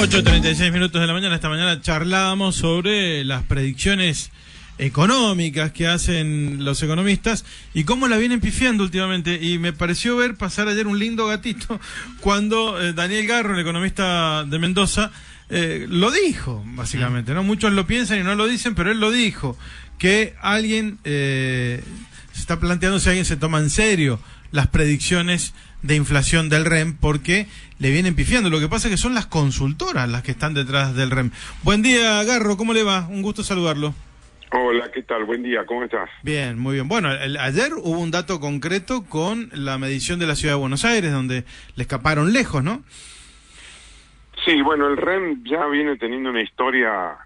8:36 de la mañana. Esta mañana charlábamos sobre las predicciones económicas que hacen los economistas y cómo la vienen pifiando últimamente. Y me pareció ver pasar ayer un lindo gatito cuando Daniel Garro, el economista de Mendoza, lo dijo, básicamente, ¿no? Muchos lo piensan y no lo dicen, pero él lo dijo, que alguien se está planteando si alguien se toma en serio las predicciones de inflación del REM, porque le vienen pifiando. Lo que pasa es que son las consultoras las que están detrás del REM. Buen día, Garro, ¿cómo le va? Un gusto saludarlo. Hola, ¿qué tal? Buen día, ¿cómo estás? Bien, muy bien. Bueno, ayer hubo un dato concreto con la medición de la Ciudad de Buenos Aires, donde le escaparon lejos, ¿no? Sí, bueno, el REM ya viene teniendo una historia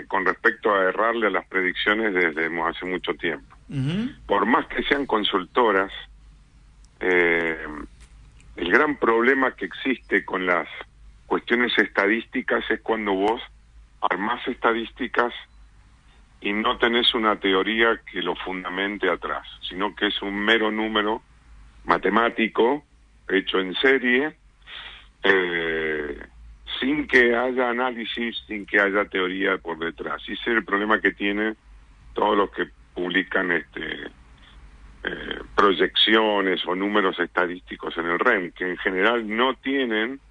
con respecto a errarle a las predicciones desde hace mucho tiempo. Por más que sean consultoras, el gran problema que existe con las cuestiones estadísticas es cuando vos armás estadísticas y no tenés una teoría que lo fundamente atrás, sino que es un mero número matemático hecho en serie, sin que haya análisis, sin que haya teoría por detrás. Y ese es el problema que tienen todos los que publican proyecciones o números estadísticos en el REM, que en general no tienen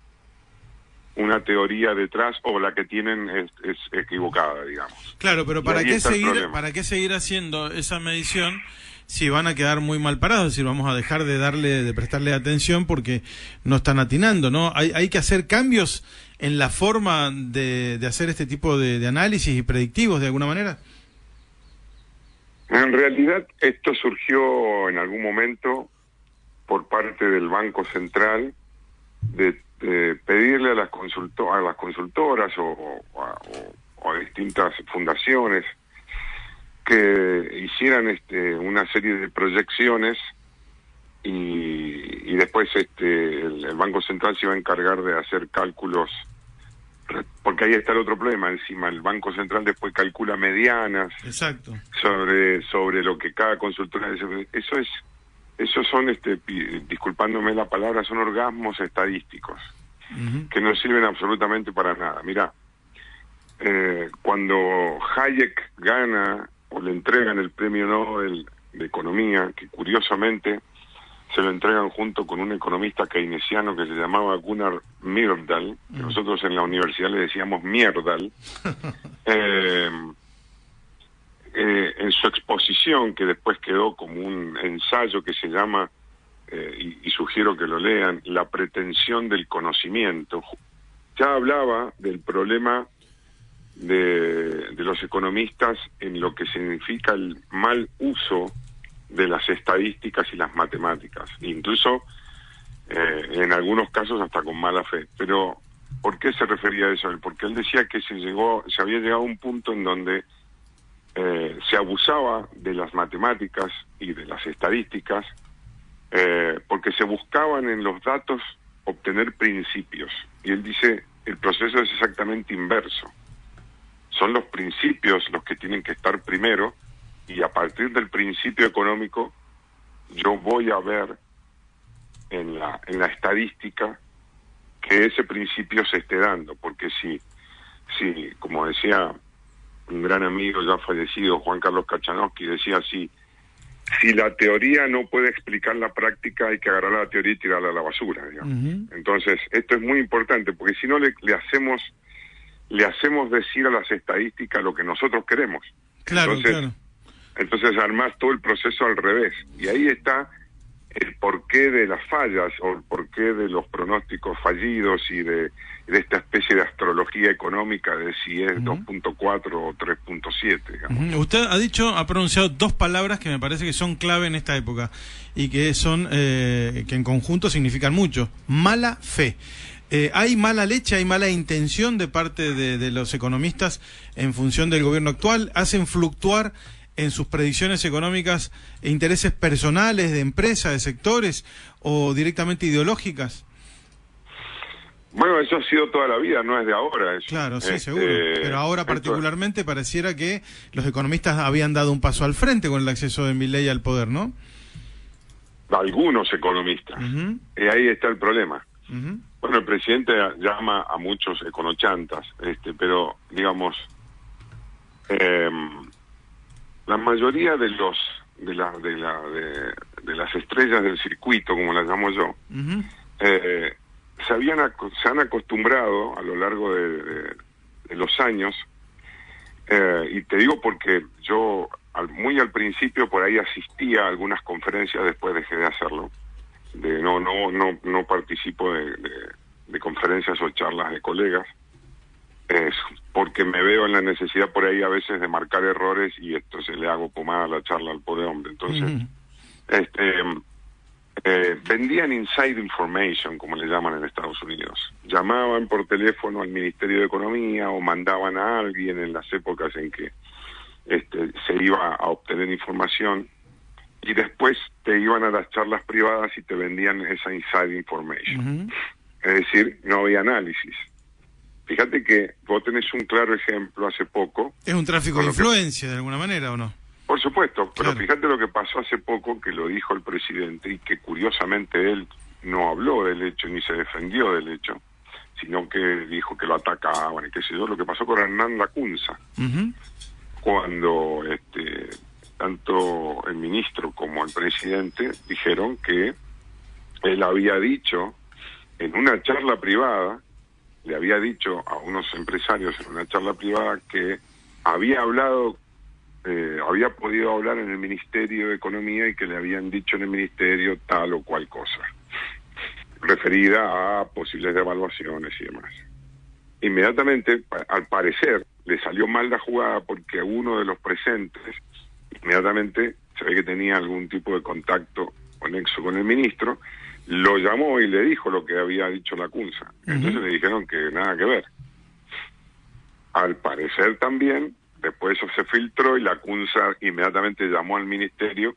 una teoría detrás, o la que tienen es equivocada, digamos. Claro, pero ¿para qué seguir haciendo esa medición si van a quedar muy mal parados? Es decir, vamos a dejar de prestarle atención porque no están atinando, ¿no? Hay que hacer cambios en la forma de hacer este tipo de análisis y predictivos de alguna manera. En realidad esto surgió en algún momento por parte del Banco Central de pedirle a las consultoras o a distintas fundaciones que hicieran una serie de proyecciones y después el Banco Central se iba a encargar de hacer cálculos, porque ahí está el otro problema. Encima el Banco Central después calcula medianas. Exacto. sobre lo que cada consultora dice. Esos son, disculpándome la palabra, son orgasmos estadísticos, que no sirven absolutamente para nada. Mira, cuando Hayek gana o le entregan el premio Nobel de Economía, que curiosamente se lo entregan junto con un economista keynesiano que se llamaba Gunnar Myrdal, que nosotros en la universidad le decíamos Mierdal, en su exposición, que después quedó como un ensayo que se llama, y sugiero que lo lean, La pretensión del conocimiento, ya hablaba del problema de los economistas en lo que significa el mal uso de las estadísticas y las matemáticas, incluso en algunos casos hasta con mala fe. Pero ¿por qué se refería a eso? Porque él decía que se había llegado a un punto en donde se abusaba de las matemáticas y de las estadísticas, porque se buscaban en los datos obtener principios. Y él dice, el proceso es exactamente inverso. Son los principios los que tienen que estar primero, y a partir del principio económico yo voy a ver en la estadística que ese principio se esté dando, porque si como decía un gran amigo ya fallecido, Juan Carlos Kachanowski, decía si la teoría no puede explicar la práctica, hay que agarrar la teoría y tirarla a la basura, digamos. Entonces esto es muy importante, porque si no le hacemos decir a las estadísticas lo que nosotros queremos. Claro, Entonces armás todo el proceso al revés, y ahí está el porqué de las fallas, o el porqué de los pronósticos fallidos, y de esta especie de astrología económica de si es 2.4 o 3.7. Usted ha pronunciado dos palabras que me parece que son clave en esta época, y que son que en conjunto significan mucho: mala fe. ¿Hay mala leche, hay mala intención de parte de los economistas en función del gobierno actual? ¿Hacen fluctuar en sus predicciones económicas intereses personales, de empresas, de sectores, o directamente ideológicas? Bueno, eso ha sido toda la vida, no es de ahora. Eso. Claro, sí, seguro. Pero ahora particularmente pareciera que los economistas habían dado un paso al frente con el acceso de Milei al poder, ¿no? Algunos economistas. Y ahí está el problema. Bueno, el presidente llama a muchos econochantas, pero digamos, la mayoría de las estrellas del circuito, como las llamo yo, se han acostumbrado a lo largo de los años, y te digo porque yo muy al principio por ahí asistía a algunas conferencias, después dejé de hacerlo. No participo de conferencias o charlas de colegas, porque me veo en la necesidad por ahí a veces de marcar errores y entonces le hago pomada a la charla al pobre hombre. Entonces, vendían inside information, como le llaman en Estados Unidos. Llamaban por teléfono al Ministerio de Economía o mandaban a alguien en las épocas en que se iba a obtener información, y después te iban a las charlas privadas y te vendían esa inside information. Es decir, no había análisis. Fíjate que vos tenés un claro ejemplo hace poco. ¿Es un tráfico de influencia de alguna manera o no? Por supuesto, pero claro. Fíjate lo que pasó hace poco, que lo dijo el presidente, y que curiosamente él no habló del hecho ni se defendió del hecho, sino que dijo que lo atacaban y qué sé yo, lo que pasó con Hernán Lacunza. Cuando tanto el ministro como el presidente dijeron que él había dicho en una charla privada, le había dicho a unos empresarios en una charla privada que había podido hablar en el Ministerio de Economía y que le habían dicho en el ministerio tal o cual cosa, referida a posibles devaluaciones y demás. Inmediatamente, al parecer, le salió mal la jugada porque uno de los presentes inmediatamente se ve que tenía algún tipo de contacto o nexo con el ministro, lo llamó y le dijo lo que había dicho Lacunza. Entonces le dijeron que nada que ver. Al parecer también, después eso se filtró y Lacunza inmediatamente llamó al Ministerio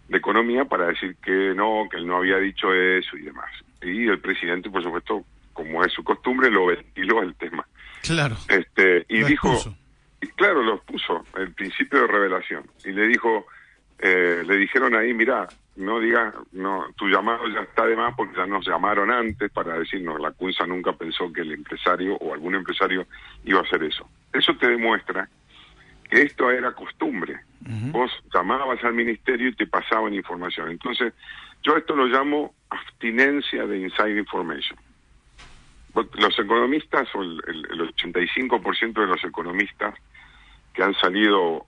de Economía para decir que él no había dicho eso y demás. Y el presidente, por supuesto, como es su costumbre, lo ventiló el tema. Claro. Y lo dijo, claro, lo puso, el principio de revelación. Y le dijo, le dijeron ahí, mirá, no digas, no, tu llamado ya está de más porque ya nos llamaron antes para decirnos, Lacunza nunca pensó que el empresario o algún empresario iba a hacer eso. Eso te demuestra que esto era costumbre. Vos llamabas al ministerio y te pasaban información. Entonces, yo esto lo llamo abstinencia de inside information. Los economistas, o el 85% de los economistas que han salido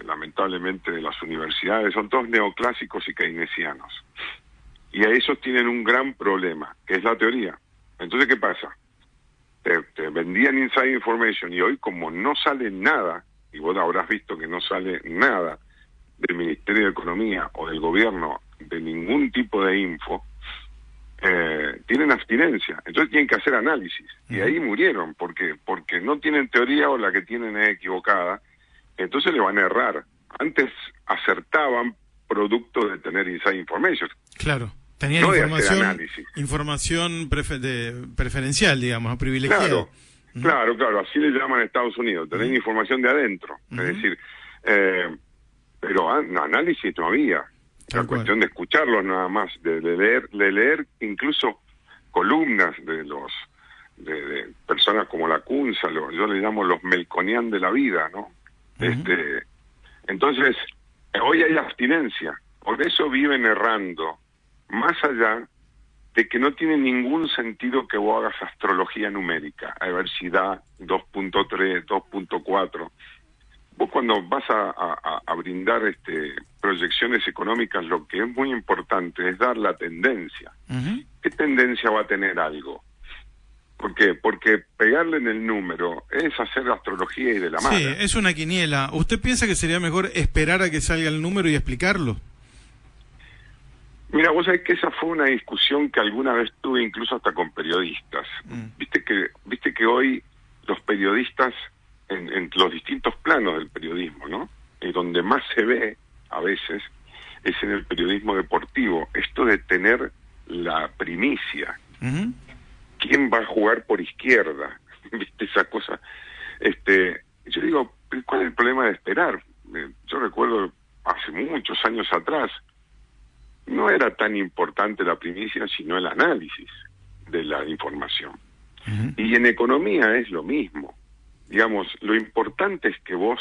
lamentablemente de las universidades, son todos neoclásicos y keynesianos. Y a esos tienen un gran problema, que es la teoría. Entonces, ¿qué pasa? Te vendían inside information y hoy, como no sale nada, y vos habrás visto que no sale nada del Ministerio de Economía o del gobierno, de ningún tipo de info, tienen abstinencia. Entonces tienen que hacer análisis. Y ahí murieron, porque no tienen teoría o la que tienen es equivocada. Entonces le van a errar. Antes acertaban producto de tener inside information. Claro, tenían no información preferencial, digamos, privilegiada. Claro, así le llaman a Estados Unidos, tener información de adentro. Es decir, pero análisis no había. La cuestión de escucharlos nada más, de leer incluso columnas de personas como Lacunza, yo le llamo los Melconian de la vida, ¿no? Entonces, hoy hay abstinencia, por eso viven errando, más allá de que no tiene ningún sentido que vos hagas astrología numérica, a ver si da 2.3, 2.4. Vos cuando vas a brindar proyecciones económicas, lo que es muy importante es dar la tendencia. ¿Qué tendencia va a tener algo? ¿Por qué? Porque pegarle en el número es hacer astrología y de la mala. Sí, es una quiniela. ¿Usted piensa que sería mejor esperar a que salga el número y explicarlo? Mira, vos sabés que esa fue una discusión que alguna vez tuve incluso hasta con periodistas. Viste que hoy los periodistas, en los distintos planos del periodismo, ¿no? Y donde más se ve a veces es en el periodismo deportivo, esto de tener la primicia. ¿Quién va a jugar por izquierda? ¿Viste esa cosa? Yo digo, ¿cuál es el problema de esperar? Yo recuerdo hace muchos años atrás, no era tan importante la primicia, sino el análisis. de la información. Y en economía es lo mismo. Digamos, lo importante es que vos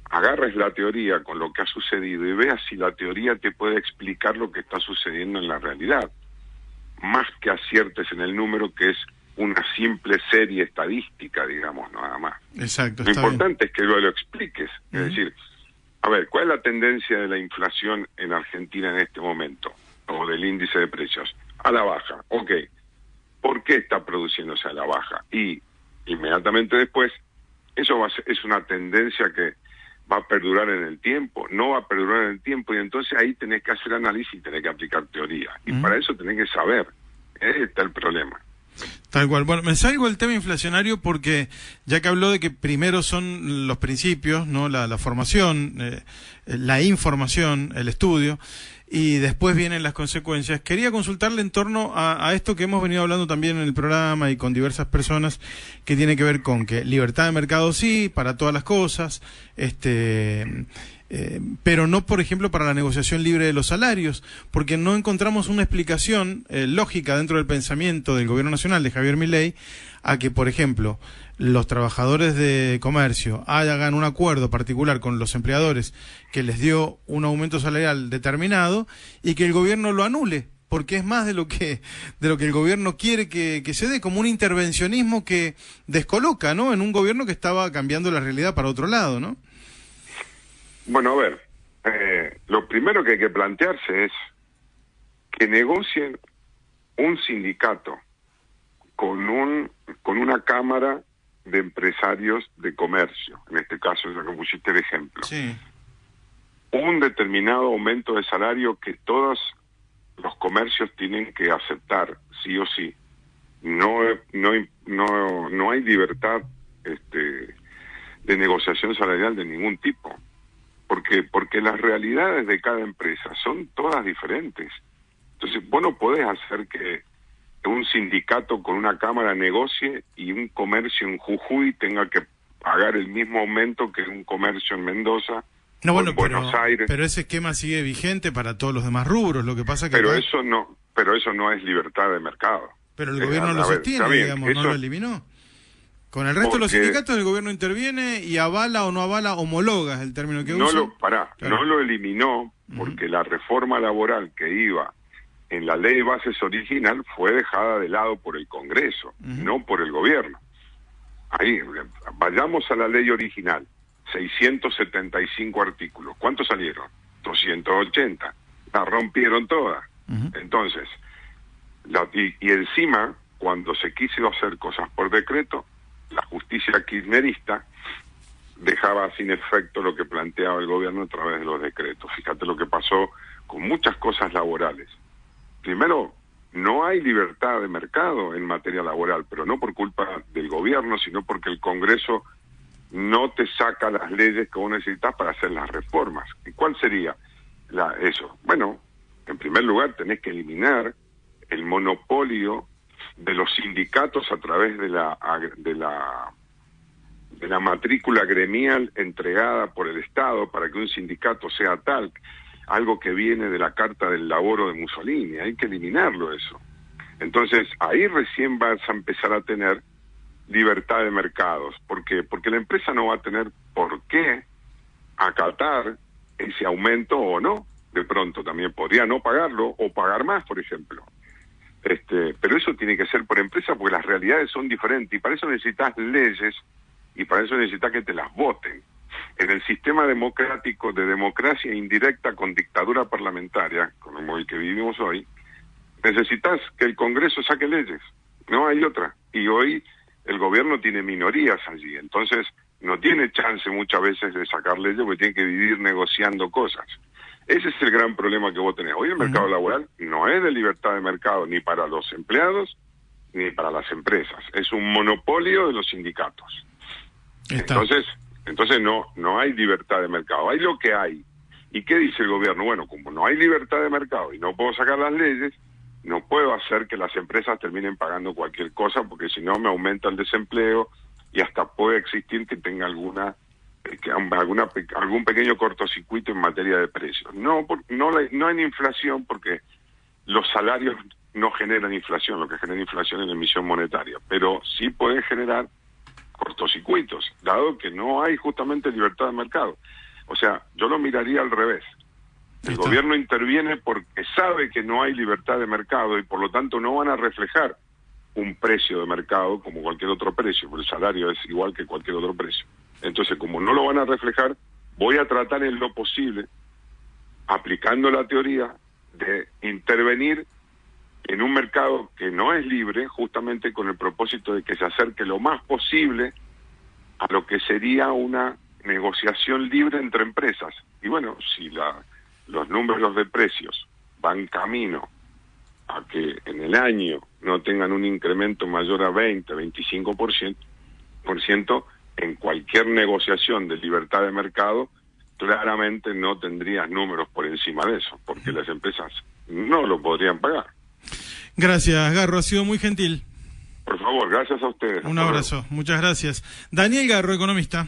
agarres la teoría con lo que ha sucedido y veas si la teoría te puede explicar lo que está sucediendo en la realidad, más que aciertes en el número, que es una simple serie estadística, digamos, nada más. Exacto. Lo importante es que lo expliques. Es decir, a ver, ¿cuál es la tendencia de la inflación en Argentina en este momento? O del índice de precios. A la baja. Ok. ¿Por qué está produciéndose a la baja? Y inmediatamente después, eso es una tendencia que va a perdurar en el tiempo, no va a perdurar en el tiempo, y entonces ahí tenés que hacer análisis y tenés que aplicar teoría. Y para eso tenés que saber. Ahí está el problema. Tal cual. Bueno, me salgo del tema inflacionario porque ya que habló de que primero son los principios, no la formación, la información, el estudio, y después vienen las consecuencias. Quería consultarle en torno a esto que hemos venido hablando también en el programa y con diversas personas, que tiene que ver con que libertad de mercado sí, para todas las cosas, pero no, por ejemplo, para la negociación libre de los salarios, porque no encontramos una explicación lógica dentro del pensamiento del gobierno nacional de Javier Milei a que, por ejemplo, los trabajadores de comercio hagan un acuerdo particular con los empleadores que les dio un aumento salarial determinado y que el gobierno lo anule, porque es más de lo que el gobierno quiere que se dé, como un intervencionismo que descoloca, ¿no?, en un gobierno que estaba cambiando la realidad para otro lado, ¿no? Bueno, a ver, lo primero que hay que plantearse es que negocien un sindicato con una cámara de empresarios de comercio, en este caso, ya que pusiste el ejemplo, sí, un determinado aumento de salario que todos los comercios tienen que aceptar, sí o sí. No hay libertad de negociación salarial de ningún tipo. Porque las realidades de cada empresa son todas diferentes. Entonces, vos no podés hacer que un sindicato con una cámara negocie y un comercio en Jujuy tenga que pagar el mismo aumento que un comercio en Mendoza o en Buenos Aires. Pero ese esquema sigue vigente para todos los demás rubros. Lo que pasa que pero eso no es libertad de mercado. Pero el gobierno lo sostiene, digamos, no lo eliminó. Con el resto de los sindicatos el gobierno interviene y avala o no avala, homologa es el término que usa. No lo eliminó porque la reforma laboral que iba en la ley de bases original fue dejada de lado por el Congreso, no por el gobierno. Ahí, vayamos a la ley original, 675 artículos. ¿Cuántos salieron? 280. La rompieron todas. Entonces, y encima, cuando se quiso hacer cosas por decreto, la justicia kirchnerista dejaba sin efecto lo que planteaba el gobierno a través de los decretos. Fíjate lo que pasó con muchas cosas laborales. Primero, no hay libertad de mercado en materia laboral, pero no por culpa del gobierno, sino porque el Congreso no te saca las leyes que vos necesitas para hacer las reformas. ¿Y cuál sería eso? Bueno, en primer lugar tenés que eliminar el monopolio de los sindicatos a través de la matrícula gremial entregada por el Estado para que un sindicato sea tal, algo que viene de la Carta del Laboro de Mussolini. Hay que eliminarlo eso. Entonces ahí recién vas a empezar a tener libertad de mercados. ¿Por qué? Porque la empresa no va a tener por qué acatar ese aumento o no. De pronto también podría no pagarlo o pagar más, por ejemplo. Pero eso tiene que ser por empresa porque las realidades son diferentes y para eso necesitas leyes y para eso necesitas que te las voten. En el sistema democrático de democracia indirecta con dictadura parlamentaria, como el que vivimos hoy, necesitas que el Congreso saque leyes, no hay otra. Y hoy el gobierno tiene minorías allí, entonces no tiene chance muchas veces de sacar leyes porque tiene que vivir negociando cosas. Ese es el gran problema que vos tenés. Hoy el mercado laboral no es de libertad de mercado ni para los empleados ni para las empresas. Es un monopolio de los sindicatos. Entonces no hay libertad de mercado. Hay lo que hay. ¿Y qué dice el gobierno? Bueno, como no hay libertad de mercado y no puedo sacar las leyes, no puedo hacer que las empresas terminen pagando cualquier cosa porque si no me aumenta el desempleo y hasta puede existir que tenga algún pequeño cortocircuito en materia de precios. No hay inflación porque los salarios no generan inflación, lo que genera inflación es la emisión monetaria, pero sí pueden generar cortocircuitos, dado que no hay justamente libertad de mercado. O sea, yo lo miraría al revés. El gobierno interviene porque sabe que no hay libertad de mercado y por lo tanto no van a reflejar un precio de mercado como cualquier otro precio, porque el salario es igual que cualquier otro precio. Entonces, como no lo van a reflejar, voy a tratar en lo posible, aplicando la teoría, de intervenir en un mercado que no es libre, justamente con el propósito de que se acerque lo más posible a lo que sería una negociación libre entre empresas. Y bueno, si los números de precios van camino a que en el año no tengan un incremento mayor a 20, 25%, en cualquier negociación de libertad de mercado, claramente no tendrías números por encima de eso, porque las empresas no lo podrían pagar. Gracias, Garro, ha sido muy gentil. Por favor, gracias a ustedes. Un abrazo, muchas gracias. Daniel Garro, economista.